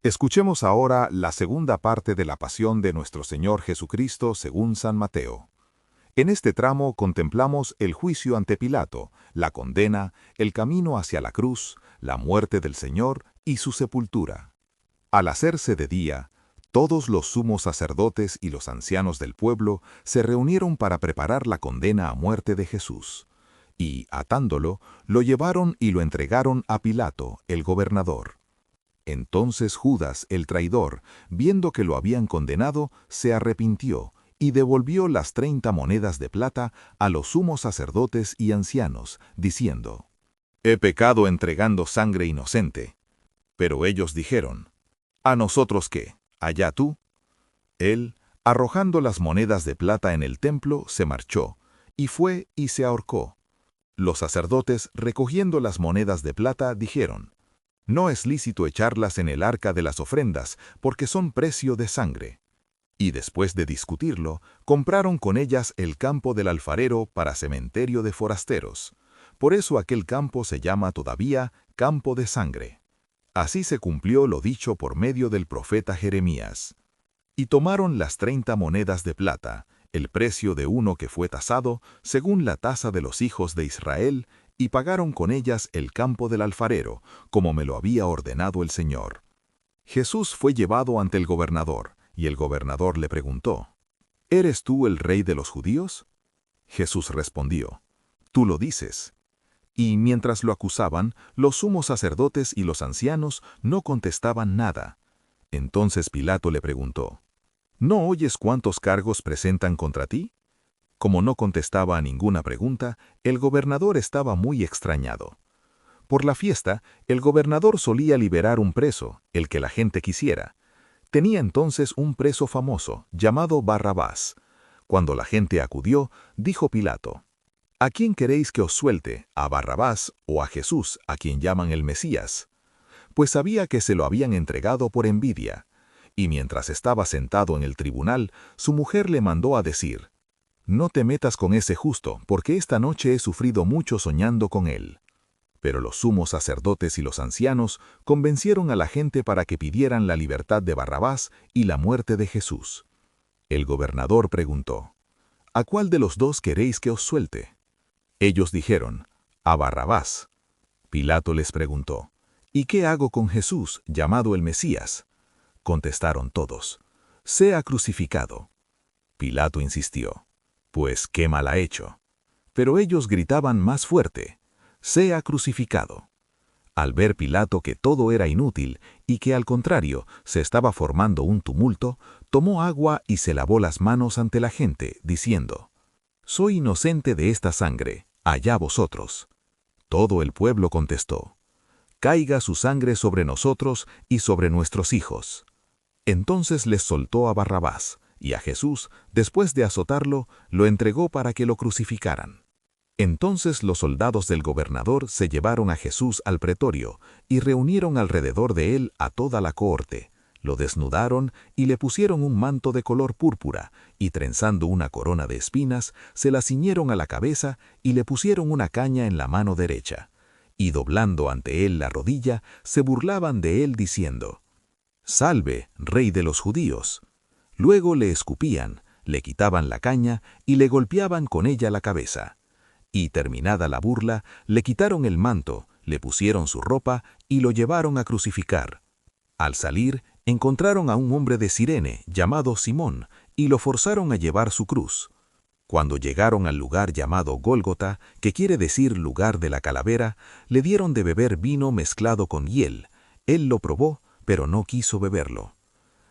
Escuchemos ahora la segunda parte de la pasión de nuestro Señor Jesucristo según San Mateo. En este tramo contemplamos el juicio ante Pilato, la condena, el camino hacia la cruz, la muerte del Señor y su sepultura. Al hacerse de día, todos los sumos sacerdotes y los ancianos del pueblo se reunieron para preparar la condena a muerte de Jesús. Y, atándolo, lo llevaron y lo entregaron a Pilato, el gobernador. Entonces Judas, el traidor, viendo que lo habían condenado, se arrepintió y devolvió las 30 monedas de plata a los sumos sacerdotes y ancianos, diciendo: «He pecado entregando sangre inocente». Pero ellos dijeron: «¿A nosotros qué? Allá tú». Él, arrojando las monedas de plata en el templo, se marchó, y fue y se ahorcó. Los sacerdotes, recogiendo las monedas de plata, dijeron: «No es lícito echarlas en el arca de las ofrendas, porque son precio de sangre». Y después de discutirlo, compraron con ellas el campo del alfarero para cementerio de forasteros. Por eso aquel campo se llama todavía Campo de Sangre. Así se cumplió lo dicho por medio del profeta Jeremías. Y tomaron las 30 monedas de plata, el precio de uno que fue tasado, según la tasa de los hijos de Israel, y pagaron con ellas el campo del alfarero, como me lo había ordenado el Señor. Jesús fue llevado ante el gobernador, y el gobernador le preguntó: «¿Eres tú el rey de los judíos?». Jesús respondió: «Tú lo dices». Y mientras lo acusaban, los sumos sacerdotes y los ancianos no contestaban nada. Entonces Pilato le preguntó: «¿No oyes cuántos cargos presentan contra ti?». Como no contestaba a ninguna pregunta, el gobernador estaba muy extrañado. Por la fiesta, el gobernador solía liberar un preso, el que la gente quisiera. Tenía entonces un preso famoso, llamado Barrabás. Cuando la gente acudió, dijo Pilato: «¿A quién queréis que os suelte, a Barrabás o a Jesús, a quien llaman el Mesías?». Pues sabía que se lo habían entregado por envidia. Y mientras estaba sentado en el tribunal, su mujer le mandó a decir: «No te metas con ese justo, porque esta noche he sufrido mucho soñando con él». Pero los sumos sacerdotes y los ancianos convencieron a la gente para que pidieran la libertad de Barrabás y la muerte de Jesús. El gobernador preguntó: «¿A cuál de los dos queréis que os suelte?». Ellos dijeron: «A Barrabás». Pilato les preguntó: «¿Y qué hago con Jesús, llamado el Mesías?». Contestaron todos: «Sea crucificado». Pilato insistió: «Pues qué mal ha hecho». Pero ellos gritaban más fuerte: «Sea crucificado». Al ver Pilato que todo era inútil y que al contrario se estaba formando un tumulto, tomó agua y se lavó las manos ante la gente, diciendo: «Soy inocente de esta sangre, allá vosotros». Todo el pueblo contestó: «Caiga su sangre sobre nosotros y sobre nuestros hijos». Entonces les soltó a Barrabás, y a Jesús, después de azotarlo, lo entregó para que lo crucificaran. Entonces los soldados del gobernador se llevaron a Jesús al pretorio y reunieron alrededor de él a toda la cohorte. Lo desnudaron y le pusieron un manto de color púrpura, y trenzando una corona de espinas, se la ciñeron a la cabeza y le pusieron una caña en la mano derecha. Y doblando ante él la rodilla, se burlaban de él diciendo: «Salve, rey de los judíos». Luego le escupían, le quitaban la caña y le golpeaban con ella la cabeza. Y terminada la burla, le quitaron el manto, le pusieron su ropa y lo llevaron a crucificar. Al salir, encontraron a un hombre de Cirene, llamado Simón, y lo forzaron a llevar su cruz. Cuando llegaron al lugar llamado Gólgota, que quiere decir lugar de la calavera, le dieron de beber vino mezclado con hiel. Él lo probó, pero no quiso beberlo.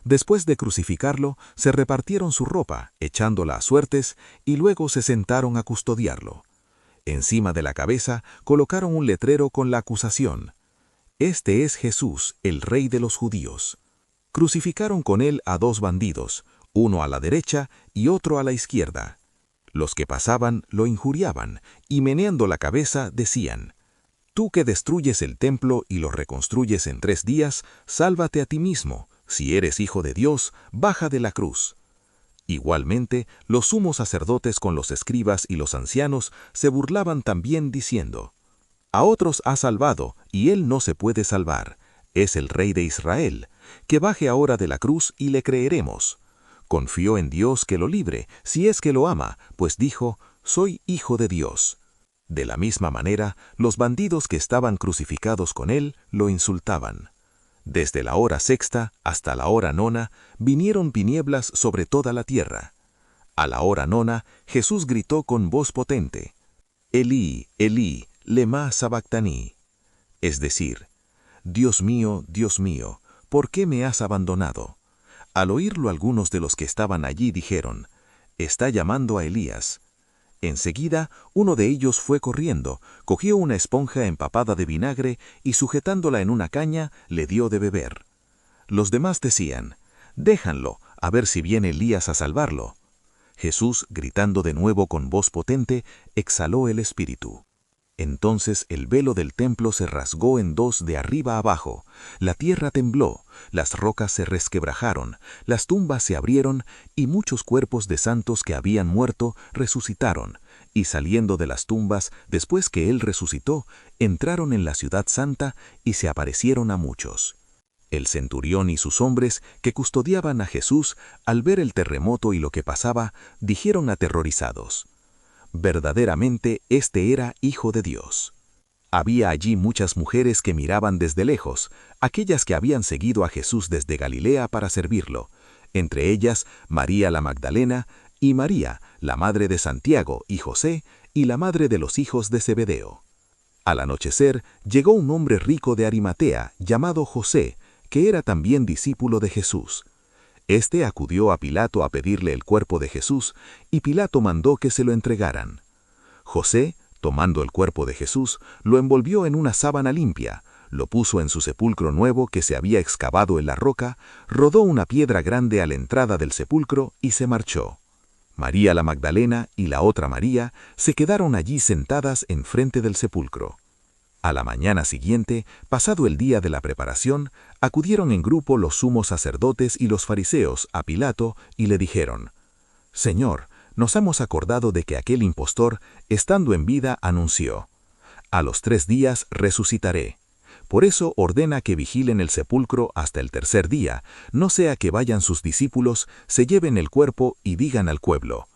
Después de crucificarlo, se repartieron su ropa, echándola a suertes, y luego se sentaron a custodiarlo. Encima de la cabeza colocaron un letrero con la acusación: «Este es Jesús, el Rey de los Judíos». Crucificaron con él a 2 bandidos, uno a la derecha y otro a la izquierda. Los que pasaban lo injuriaban, y meneando la cabeza decían: «Tú que destruyes el templo y lo reconstruyes en 3 días, sálvate a ti mismo. Si eres hijo de Dios, baja de la cruz». Igualmente, los sumos sacerdotes con los escribas y los ancianos se burlaban también diciendo: «A otros ha salvado, y él no se puede salvar. Es el Rey de Israel. Que baje ahora de la cruz y le creeremos. Confió en Dios que lo libre, si es que lo ama, pues dijo, soy hijo de Dios. De la misma manera, los bandidos que estaban crucificados con él lo insultaban. Desde la hora sexta hasta la hora nona vinieron tinieblas sobre toda la tierra. A la hora nona, Jesús gritó con voz potente, Elí, Elí, lema sabactaní, es decir, Dios mío, ¿por qué me has abandonado? Al oírlo algunos de los que estaban allí dijeron, está llamando a Elías. Enseguida, uno de ellos fue corriendo, cogió una esponja empapada de vinagre y sujetándola en una caña, le dio de beber. Los demás decían, déjanlo, a ver si viene Elías a salvarlo. Jesús, gritando de nuevo con voz potente, exhaló el espíritu. Entonces el velo del templo se rasgó en dos de arriba abajo, la tierra tembló, las rocas se resquebrajaron, las tumbas se abrieron y muchos cuerpos de santos que habían muerto resucitaron, y saliendo de las tumbas, después que él resucitó, entraron en la ciudad santa y se aparecieron a muchos. El centurión y sus hombres, que custodiaban a Jesús, al ver el terremoto y lo que pasaba, dijeron aterrorizados, verdaderamente este era Hijo de Dios. Había allí muchas mujeres que miraban desde lejos, aquellas que habían seguido a Jesús desde Galilea para servirlo, entre ellas María la Magdalena y María, la madre de Santiago y José, y la madre de los hijos de Zebedeo. Al anochecer llegó un hombre rico de Arimatea, llamado José, que era también discípulo de Jesús. Este acudió a Pilato a pedirle el cuerpo de Jesús, y Pilato mandó que se lo entregaran. José, tomando el cuerpo de Jesús, lo envolvió en una sábana limpia, lo puso en su sepulcro nuevo que se había excavado en la roca, rodó una piedra grande a la entrada del sepulcro y se marchó. María la Magdalena y la otra María se quedaron allí sentadas enfrente del sepulcro. A la mañana siguiente, pasado el día de la preparación, acudieron en grupo los sumos sacerdotes y los fariseos a Pilato y le dijeron, «Señor, nos hemos acordado de que aquel impostor, estando en vida, anunció, a los 3 días resucitaré. Por eso ordena que vigilen el sepulcro hasta el tercer día, no sea que vayan sus discípulos, se lleven el cuerpo y digan al pueblo,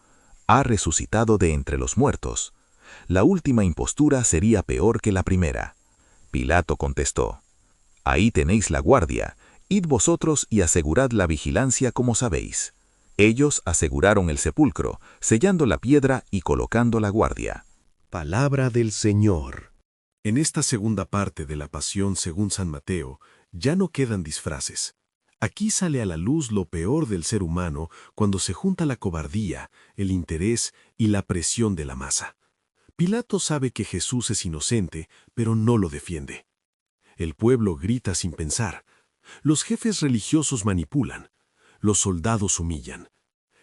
ha resucitado de entre los muertos». La última impostura sería peor que la primera. Pilato contestó, «Ahí tenéis la guardia, id vosotros y asegurad la vigilancia como sabéis». Ellos aseguraron el sepulcro, sellando la piedra y colocando la guardia. Palabra del Señor. En esta segunda parte de la Pasión según San Mateo, ya no quedan disfraces. Aquí sale a la luz lo peor del ser humano cuando se junta la cobardía, el interés y la presión de la masa. Pilato sabe que Jesús es inocente, pero no lo defiende. El pueblo grita sin pensar. Los jefes religiosos manipulan. Los soldados humillan.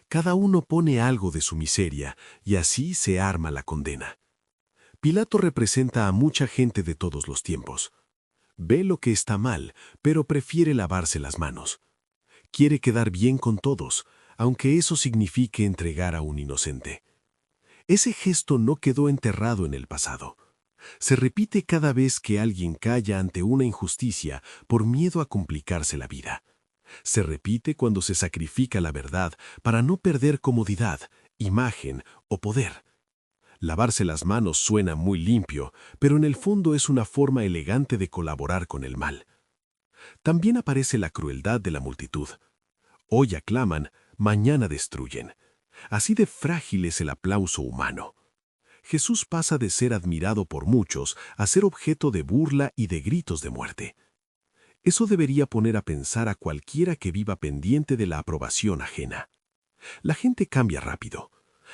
Cada uno pone algo de su miseria y así se arma la condena. Pilato representa a mucha gente de todos los tiempos. Ve lo que está mal, pero prefiere lavarse las manos. Quiere quedar bien con todos, aunque eso signifique entregar a un inocente. Ese gesto no quedó enterrado en el pasado. Se repite cada vez que alguien calla ante una injusticia por miedo a complicarse la vida. Se repite cuando se sacrifica la verdad para no perder comodidad, imagen o poder. Lavarse las manos suena muy limpio, pero en el fondo es una forma elegante de colaborar con el mal. También aparece la crueldad de la multitud. Hoy aclaman, mañana destruyen. Así de frágil es el aplauso humano. Jesús pasa de ser admirado por muchos a ser objeto de burla y de gritos de muerte. Eso debería poner a pensar a cualquiera que viva pendiente de la aprobación ajena. La gente cambia rápido.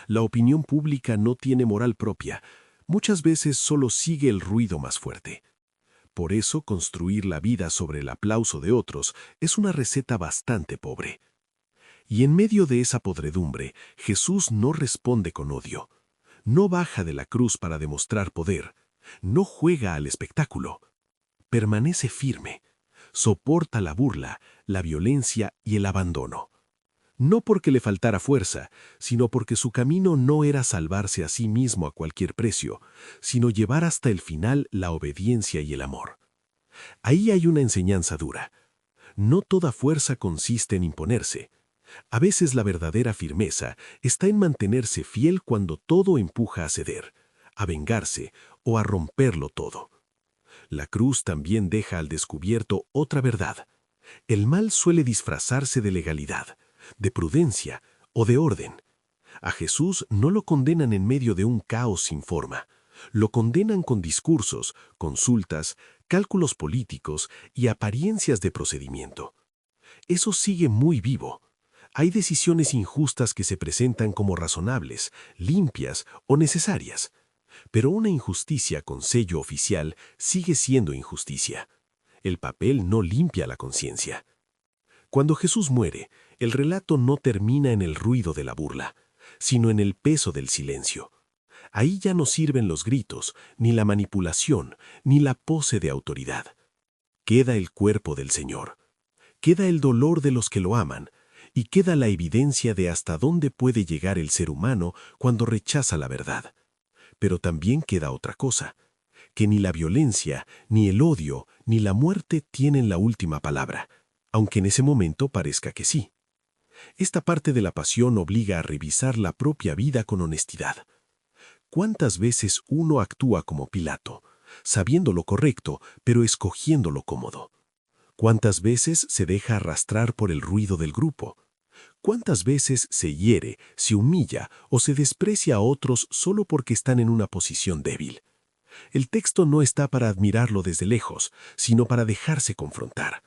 La opinión pública no tiene moral propia. Muchas veces solo sigue el ruido más fuerte. Por eso, construir la vida sobre el aplauso de otros es una receta bastante pobre. Y en medio de esa podredumbre, Jesús no responde con odio. No baja de la cruz para demostrar poder. No juega al espectáculo. Permanece firme. Soporta la burla, la violencia y el abandono. No porque le faltara fuerza, sino porque su camino no era salvarse a sí mismo a cualquier precio, sino llevar hasta el final la obediencia y el amor. Ahí hay una enseñanza dura. No toda fuerza consiste en imponerse. A veces la verdadera firmeza está en mantenerse fiel cuando todo empuja a ceder, a vengarse o a romperlo todo. La cruz también deja al descubierto otra verdad. El mal suele disfrazarse de legalidad, de prudencia o de orden. A Jesús no lo condenan en medio de un caos sin forma. Lo condenan con discursos, consultas, cálculos políticos y apariencias de procedimiento. Eso sigue muy vivo. Hay decisiones injustas que se presentan como razonables, limpias o necesarias. Pero una injusticia con sello oficial sigue siendo injusticia. El papel no limpia la conciencia. Cuando Jesús muere, el relato no termina en el ruido de la burla, sino en el peso del silencio. Ahí ya no sirven los gritos, ni la manipulación, ni la pose de autoridad. Queda el cuerpo del Señor. Queda el dolor de los que lo aman, y queda la evidencia de hasta dónde puede llegar el ser humano cuando rechaza la verdad. Pero también queda otra cosa, que ni la violencia, ni el odio, ni la muerte tienen la última palabra, aunque en ese momento parezca que sí. Esta parte de la pasión obliga a revisar la propia vida con honestidad. ¿Cuántas veces uno actúa como Pilato, sabiendo lo correcto, pero escogiendo lo cómodo? ¿Cuántas veces se deja arrastrar por el ruido del grupo? ¿Cuántas veces se hiere, se humilla o se desprecia a otros solo porque están en una posición débil? El texto no está para admirarlo desde lejos, sino para dejarse confrontar.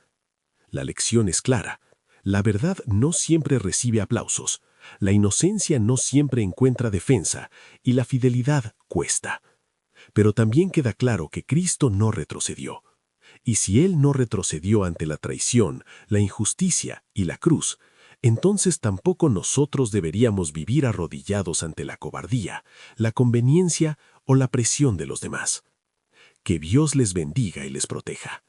La lección es clara. La verdad no siempre recibe aplausos, la inocencia no siempre encuentra defensa y la fidelidad cuesta. Pero también queda claro que Cristo no retrocedió. Y si Él no retrocedió ante la traición, la injusticia y la cruz, entonces tampoco nosotros deberíamos vivir arrodillados ante la cobardía, la conveniencia o la presión de los demás. Que Dios les bendiga y les proteja.